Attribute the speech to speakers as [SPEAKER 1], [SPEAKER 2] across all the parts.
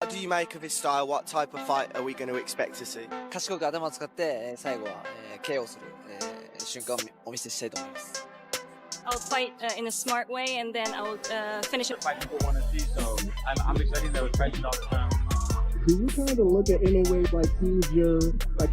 [SPEAKER 1] What do you make of his style? What type of fight are we going to expect to see?
[SPEAKER 2] 賢く頭を使って最後は KO する瞬間をお見せしたいと思います。
[SPEAKER 3] I'll fight in a smart way, and then I'll finish it.
[SPEAKER 4] Fight people want to see, so I'm excited that we're fighting all the time.
[SPEAKER 5] Do you kind of look at Inoue like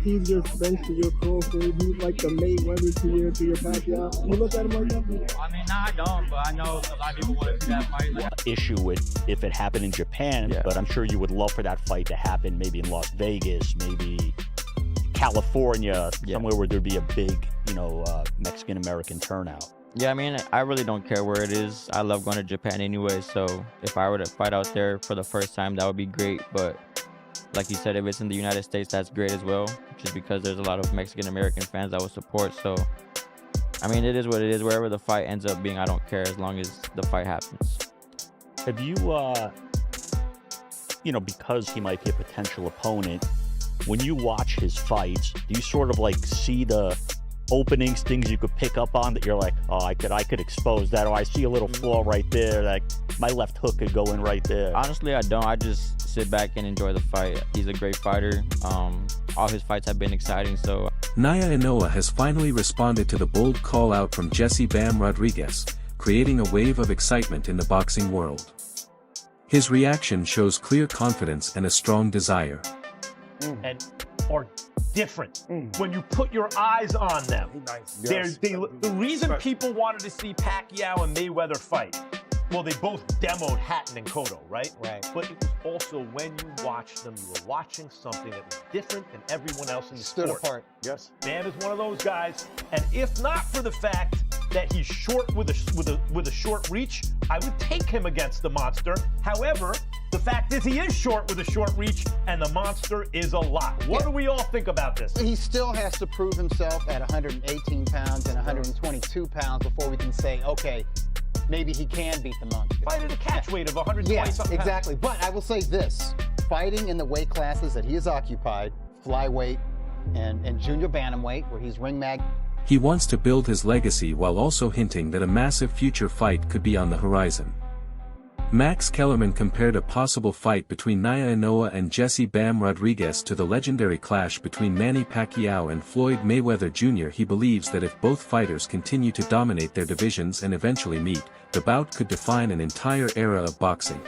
[SPEAKER 5] he's your Spence to your Crawford? He's like the Mayweather to your Pacquiao. You look at him like that?
[SPEAKER 4] I mean, nah, I don't, but I know a lot of people want to see that fight.
[SPEAKER 6] Issue with if it happened in Japan, but I'm sure you would love for that fight to happen maybe in Las Vegas, maybe California, somewhere where there'd be a big, Mexican-American turnout.
[SPEAKER 7] Yeah, I mean, I really don't care where it is. I love going to Japan anyway, so if I were to fight out there for the first time, that would be great. But like you said, if it's in the United States, that's great as well, just because there's a lot of Mexican-American fans that will support. So, I mean, it is what it is. Wherever the fight ends up being, I don't care as long as the fight happens.
[SPEAKER 6] Have you, because he might be a potential opponent, when you watch his fights, do you sort of like see the openings, things you could pick up on that you're like, oh, I could expose that, or I see a little flaw right there, like my left hook could go in right there?
[SPEAKER 7] Honestly, I don't. I just sit back and enjoy the fight. He's a great fighter. All his fights have been exciting, so.
[SPEAKER 8] Naoya Inoue has finally responded to the bold call-out from Jesse "Bam" Rodriguez, creating a wave of excitement in the boxing world. His reaction shows clear confidence and a strong desire.
[SPEAKER 9] And are different when you put your eyes on them. The reason people wanted to see Pacquiao and Mayweather fight, well, they both demoed Hatton and Cotto, right?
[SPEAKER 2] Right.
[SPEAKER 9] But it was also when you watched them, you were watching something that was different than everyone else in the
[SPEAKER 2] Stood
[SPEAKER 9] sport.
[SPEAKER 2] apart.
[SPEAKER 9] Yes. Bam is one of those guys, and if not for the fact that he's short with a short reach, I would take him against the monster. However, the fact is he is short with a short reach, and the monster is a lot. What do we all think about this?
[SPEAKER 10] He still has to prove himself at 118 pounds and 122 pounds before we can say, okay, maybe he can beat the monster.
[SPEAKER 9] Fight at a catch weight of 120
[SPEAKER 10] yes,
[SPEAKER 9] something
[SPEAKER 10] exactly. But I will say this, fighting in the weight classes that he has occupied, flyweight and junior bantamweight, where he's ring mag.
[SPEAKER 8] He wants to build his legacy while also hinting that a massive future fight could be on the horizon. Max Kellerman compared a possible fight between Naoya Inoue and Jesse "Bam" Rodriguez to the legendary clash between Manny Pacquiao and Floyd Mayweather Jr. He believes that if both fighters continue to dominate their divisions and eventually meet, the bout could define an entire era of boxing.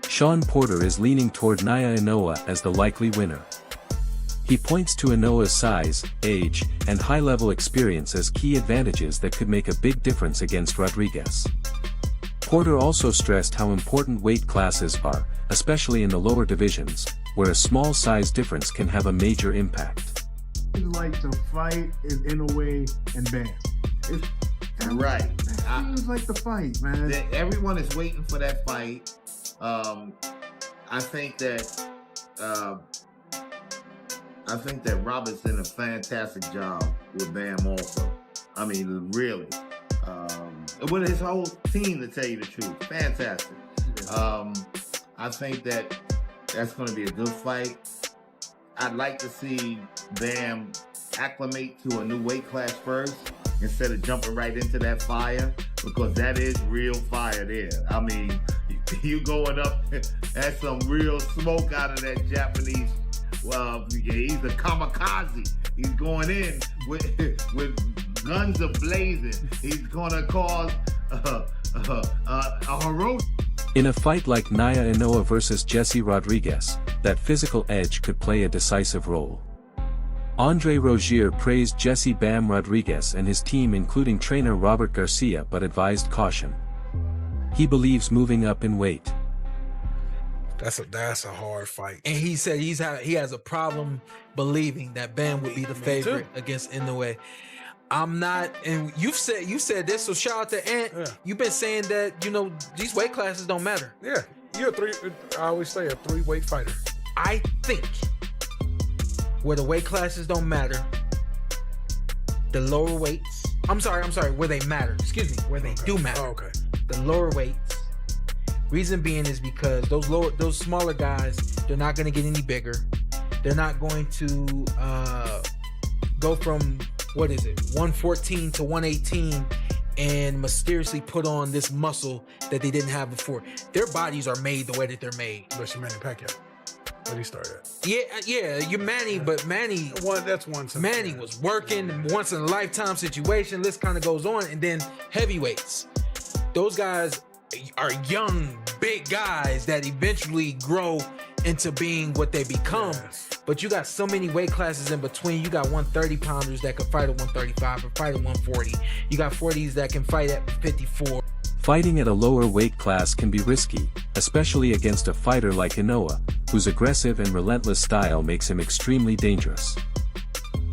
[SPEAKER 8] Sean Porter is leaning toward Naoya Inoue as the likely winner. He points to Inoue's size, age, and high-level experience as key advantages that could make a big difference against Rodriguez. Porter also stressed how important weight classes are, especially in the lower divisions, where a small size difference can have a major impact.
[SPEAKER 5] He likes to fight is Inoue and Bam.
[SPEAKER 11] Right.
[SPEAKER 5] That seems like the fight, man.
[SPEAKER 11] Everyone is waiting for that fight. I think that Robert's did a fantastic job with Bam also. I mean, really. With his whole team, to tell you the truth. Fantastic. I think that's going to be a good fight. I'd like to see Bam acclimate to a new weight class first instead of jumping right into that fire, because that is real fire there. I mean, you going up, that's some real smoke out of that Japanese. Well, he's a kamikaze. He's going in with guns a-blazing. He's gonna cause a Hiroshima.
[SPEAKER 8] In a fight like Naoya Inoue versus Jesse Rodriguez, that physical edge could play a decisive role. Andre Rozier praised Jesse "Bam" Rodriguez and his team, including trainer Robert Garcia, but advised caution. He believes moving up in weight
[SPEAKER 12] That's a hard fight.
[SPEAKER 13] And he said he has a problem believing that Bam would be the favorite against Inoue. I'm not, and you said this, so shout out to Ant.
[SPEAKER 12] Yeah.
[SPEAKER 13] You've been saying that, these weight classes don't matter.
[SPEAKER 12] Yeah, I always say a 3-weight fighter.
[SPEAKER 13] I think where the weight classes don't matter, the lower weights, I'm sorry, where they matter, where they do matter.
[SPEAKER 12] Oh, okay.
[SPEAKER 13] The lower weights. Reason being is because those smaller guys, they're not going to get any bigger. They're not going to go from 114 to 118 and mysteriously put on this muscle that they didn't have before. Their bodies are made the way that they're made.
[SPEAKER 12] Unless you're Manny Pacquiao. Where he started at?
[SPEAKER 13] Yeah, you're Manny, but Manny...
[SPEAKER 12] That's one.
[SPEAKER 13] Manny was working, once in a lifetime situation, list kind of goes on, and then heavyweights. Those guys are young, big guys that eventually grow into being what they become.
[SPEAKER 12] Yes.
[SPEAKER 13] But you got so many weight classes in between. You got 130-pounders that can fight at 135 or fight at 140. You got 40s that can fight at 54.
[SPEAKER 8] Fighting at a lower weight class can be risky, especially against a fighter like Inoue, whose aggressive and relentless style makes him extremely dangerous.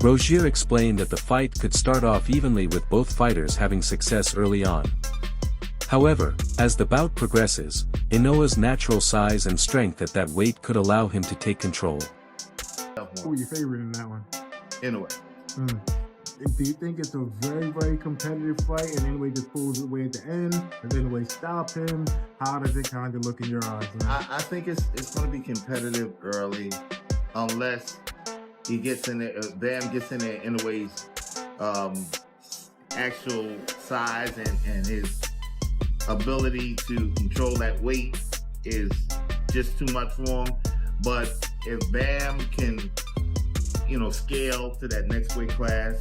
[SPEAKER 8] Rozier explained that the fight could start off evenly with both fighters having success early on. However, as the bout progresses, Inoue's natural size and strength at that weight could allow him to take control.
[SPEAKER 5] Who are your favorite in that one?
[SPEAKER 11] Inoue.
[SPEAKER 5] Do you think it's a very, very competitive fight and Inoue just pulls away at the end? Does Inoue stop him? How does it kind of look in your eyes?
[SPEAKER 11] I think it's going to be competitive early, unless he gets in there. Bam gets in there. Inoue's actual size and his ability to control that weight is just too much for him. But if Bam can, scale to that next weight class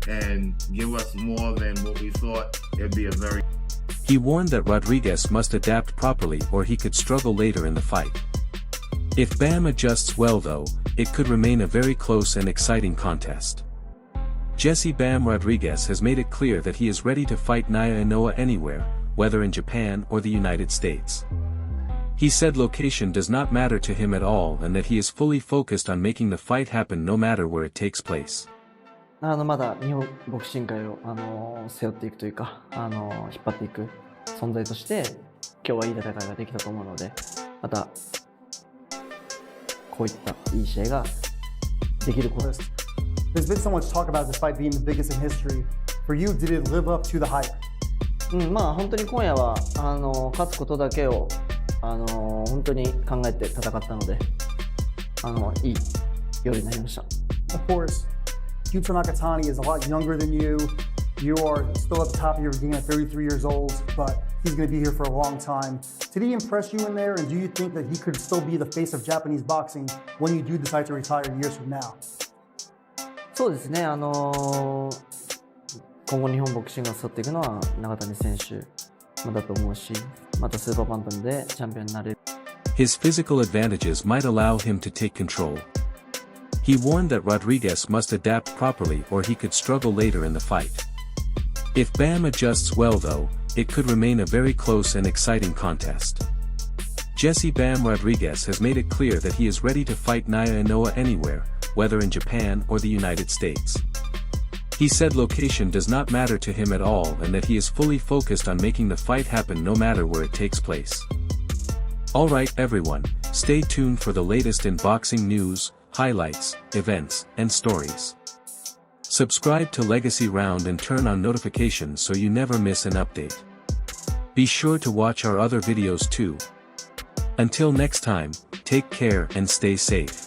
[SPEAKER 11] and give us more than what we thought, it'd be a very...
[SPEAKER 8] He warned that Rodriguez must adapt properly or he could struggle later in the fight. If Bam adjusts well though, it could remain a very close and exciting contest. Jesse Bam Rodriguez has made it clear that he is ready to fight Naoya Inoue anywhere, whether in Japan or the United States. He said location does not matter to him at all and that he is fully focused on making the fight happen no matter where it takes place.
[SPEAKER 2] まだ日本ボクシング界を背負っていくというか引っ張っていく存在として今日はいい戦いができたと思うのでまたこういったいい試合ができることです。
[SPEAKER 14] There's been so much talk about this fight being the biggest in history. For you, did it live up to the hype?
[SPEAKER 2] まあ本当に今夜は勝つことだけを本当に考えて戦ったのでいい夜になりました。
[SPEAKER 14] Of course, Yuta Nakatani is a lot younger than you. You are still at the top of your game at 33 years old, but he's going to be here for a long time. Did he impress you in there, and do you think that he could still be the face of Japanese boxing when you do decide to retire years from now?
[SPEAKER 2] そうですね、今後日本ボクシングを背負っていくのは中谷選手だと思うし、またスーパーバンタムでチャンピオンになれる。
[SPEAKER 8] His physical advantages might allow him to take control. He warned that Rodriguez must adapt properly or he could struggle later in the fight. If Bam adjusts well though, it could remain a very close and exciting contest. Jesse Bam Rodriguez has made it clear that he is ready to fight Naoya Inoue anywhere, whether in Japan or the United States. He said location does not matter to him at all and that he is fully focused on making the fight happen no matter where it takes place. Alright everyone, stay tuned for the latest in boxing news, highlights, events, and stories. Subscribe to Legacy Round and turn on notifications so you never miss an update. Be sure to watch our other videos too. Until next time, take care and stay safe.